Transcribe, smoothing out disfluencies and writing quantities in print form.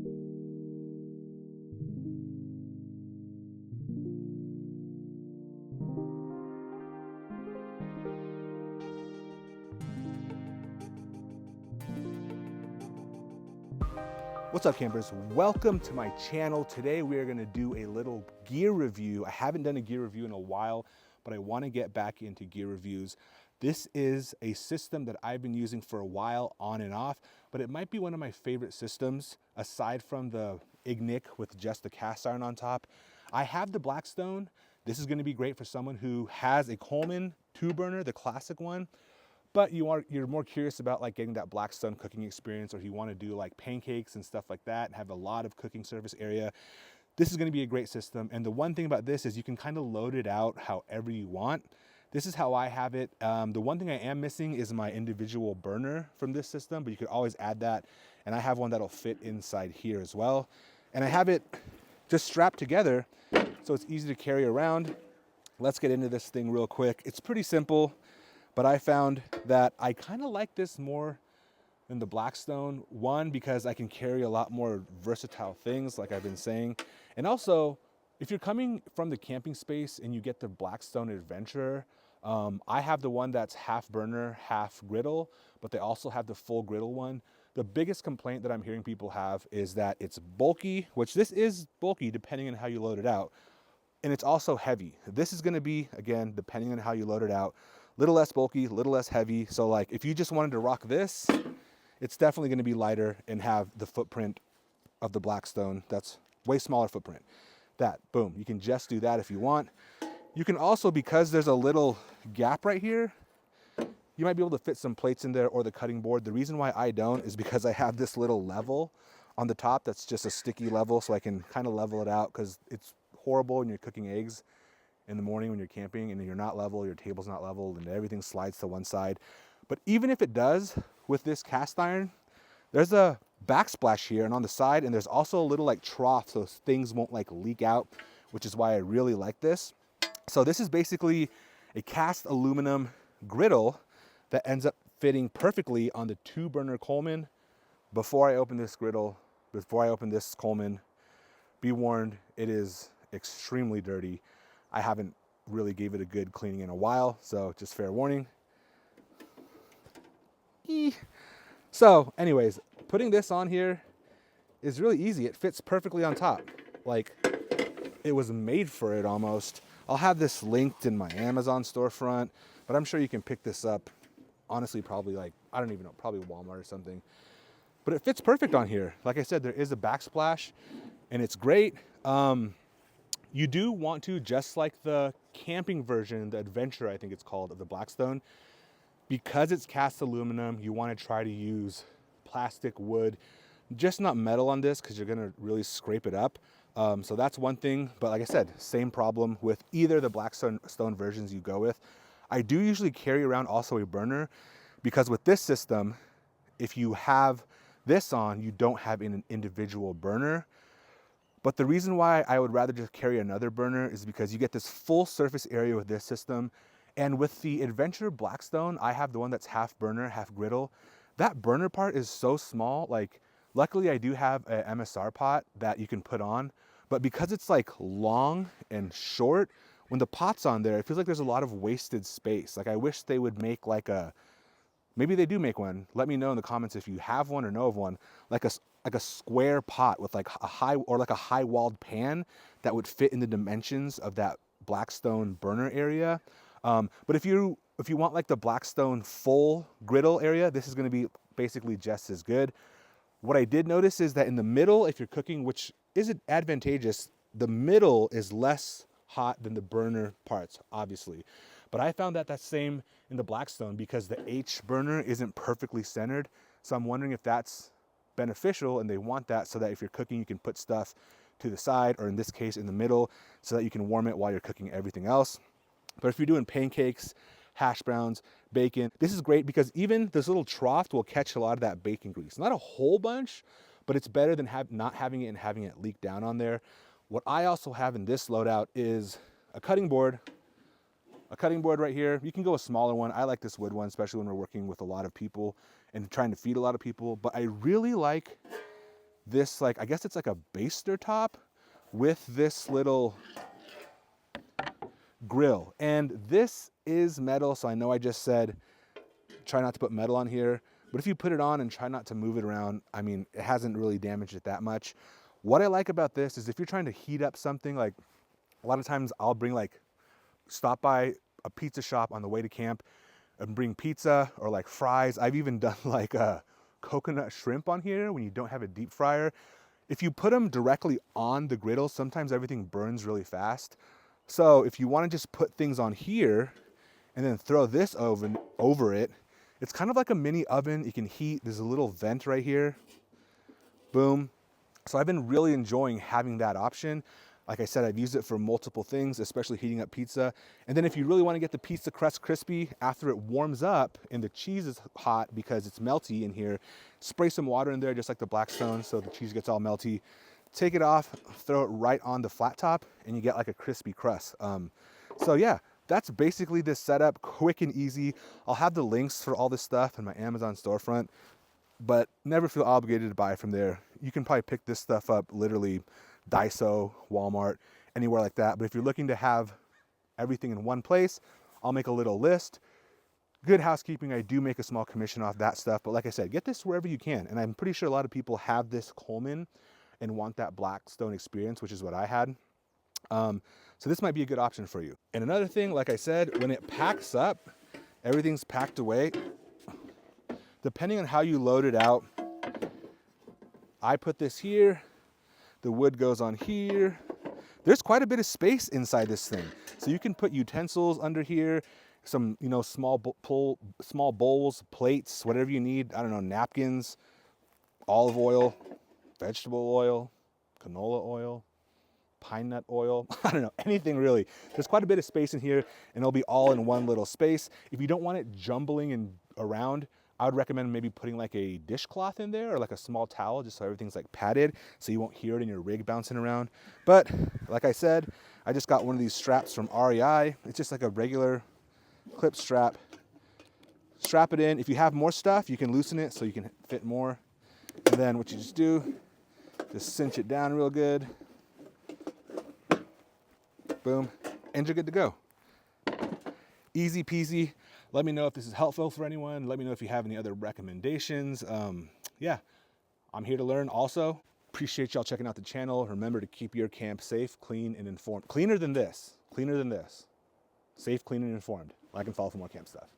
What's up, campers? Welcome to my channel. Today we are going to do a little gear review. I haven't done a gear review in a while, but I want to get back into gear reviews. This is a system that I've been using for a while on and off, but it might be one of my favorite systems aside from the Ignic with just the cast iron on top. I have the Blackstone. This is going to be great for someone who has a Coleman 2-burner, the classic one, but you're more curious about like getting that Blackstone cooking experience, or you want to do like pancakes and stuff like that and have a lot of cooking surface area. This is going to be a great system. And the one thing about this is you can kind of load it out however you want. This is how I have it. The one thing I am missing is my individual burner from this system, but you could always add that. And I have one that'll fit inside here as well. And I have it just strapped together so it's easy to carry around. Let's get into this thing real quick. It's pretty simple. But I found that I kind of like this more than the Blackstone. One, because I can carry a lot more versatile things, like I've been saying. And also, if you're coming from the camping space and you get the Blackstone Adventurer, I have the one that's half burner, half griddle, but they also have the full griddle one. The biggest complaint that I'm hearing people have is that it's bulky, which this is bulky depending on how you load it out. And it's also heavy. This is gonna be, again, depending on how you load it out, little less bulky, little less heavy. So like if you just wanted to rock this, it's definitely gonna be lighter and have the footprint of the Blackstone. That's way smaller footprint. That, boom, you can just do that if you want. You can also, because there's a little gap right here, you might be able to fit some plates in there or the cutting board. The reason why I don't is because I have this little level on the top that's just a sticky level, so I can kind of level it out, because it's horrible when you're cooking eggs in the morning when you're camping and you're not level, your table's not level, and everything slides to one side. But even if it does, with this cast iron, there's a backsplash here and on the side, and there's also a little like trough so things won't like leak out, which is why I really like this. So this is basically a cast aluminum griddle that ends up fitting perfectly on the 2-burner Coleman. Before I open this griddle, before I open this Coleman, be warned, it is extremely dirty. I haven't really gave it a good cleaning in a while, so just fair warning. So anyways, putting this on here is really easy. It fits perfectly on top. Like, it was made for it almost. I'll have this linked in my Amazon storefront, but I'm sure you can pick this up. Honestly, probably like, I don't even know, probably Walmart or something. But it fits perfect on here. Like I said, there is a backsplash and it's great. You do want to, just like the camping version, the Adventure, I think it's called, of the Blackstone, because it's cast aluminum, you want to try to use plastic, wood, just not metal on this, because you're going to really scrape it up. So that's one thing. But like I said, same problem with either the Blackstone versions you go with. I do usually carry around also a burner, because with this system, if you have this on, you don't have an individual burner. But the reason why I would rather just carry another burner is because you get this full surface area with this system. And with the Adventure Blackstone, I have the one that's half burner, half griddle. That burner part is so small. Like, luckily I do have an MSR pot that you can put on, but because it's like long and short, when the pot's on there, it feels like there's a lot of wasted space. Like, I wish they would make like maybe they do make one. Let me know in the comments if you have one or know of one, like a square pot with like a high walled pan that would fit in the dimensions of that Blackstone burner area. But if you want like the Blackstone full griddle area, this is going to be basically just as good. What I did notice is that in the middle, if you're cooking, which isn't advantageous, the middle is less hot than the burner parts, obviously. But I found that that's same in the Blackstone, because the H burner isn't perfectly centered. So I'm wondering if that's beneficial, and they want that so that if you're cooking, you can put stuff to the side, or in this case in the middle, so that you can warm it while you're cooking everything else. But if you're doing pancakes, hash browns, bacon, this is great, because even this little trough will catch a lot of that bacon grease. Not a whole bunch, but it's better than not having it and having it leak down on there. What I also have in this loadout is a cutting board right here. You can go a smaller one. I like this wood one, especially when we're working with a lot of people and trying to feed a lot of people. But I really like this, like, I guess it's like a baster top with this little grill. And this is metal, so I know I just said try not to put metal on here, but if you put it on and try not to move it around, I mean, it hasn't really damaged it that much. What I like about this is if you're trying to heat up something, like a lot of times I'll bring, like, stop by a pizza shop on the way to camp and bring pizza or like fries. I've even done like a coconut shrimp on here when you don't have a deep fryer. If you put them directly on the griddle, sometimes everything burns really fast. So if you want to just put things on here and then throw this oven over it, it's kind of like a mini oven. You can heat, there's a little vent right here. Boom. So I've been really enjoying having that option. Like I said, I've used it for multiple things, especially heating up pizza. And then if you really want to get the pizza crust crispy after it warms up and the cheese is hot because it's melty in here, spray some water in there just like the Blackstone so the cheese gets all melty. Take it off, throw it right on the flat top, and you get like a crispy crust. So yeah, that's basically this setup, quick and easy. I'll have the links for all this stuff in my Amazon storefront, but never feel obligated to buy from there. You can probably pick this stuff up literally Daiso, Walmart, anywhere like that. But if you're looking to have everything in one place, I'll make a little list. Good housekeeping, I do make a small commission off that stuff. But like I said, get this wherever you can. And I'm pretty sure a lot of people have this Coleman and want that Blackstone Experience, which is what I had. So this might be a good option for you. And another thing, like I said, when it packs up, everything's packed away. Depending on how you load it out, I put this here. The wood goes on here. There's quite a bit of space inside this thing. So you can put utensils under here, some, you know, small bowls, plates, whatever you need. I don't know, napkins, olive oil, vegetable oil, canola oil, pine nut oil. I don't know, anything really. There's quite a bit of space in here and it'll be all in one little space. If you don't want it jumbling and around, I would recommend maybe putting like a dishcloth in there or like a small towel just so everything's like padded so you won't hear it in your rig bouncing around. But like I said, I just got one of these straps from REI. It's just like a regular clip strap. Strap it in. If you have more stuff, you can loosen it so you can fit more. And then what you just do, just cinch it down real good. Boom, and you're good to go. Easy peasy. Let me know if this is helpful for anyone. Let me know if you have any other recommendations. Yeah, I'm here to learn also. Appreciate y'all checking out the channel. Remember to keep your camp safe, clean, and informed. Cleaner than this. Cleaner than this. Safe, clean, and informed. Like and follow for more camp stuff.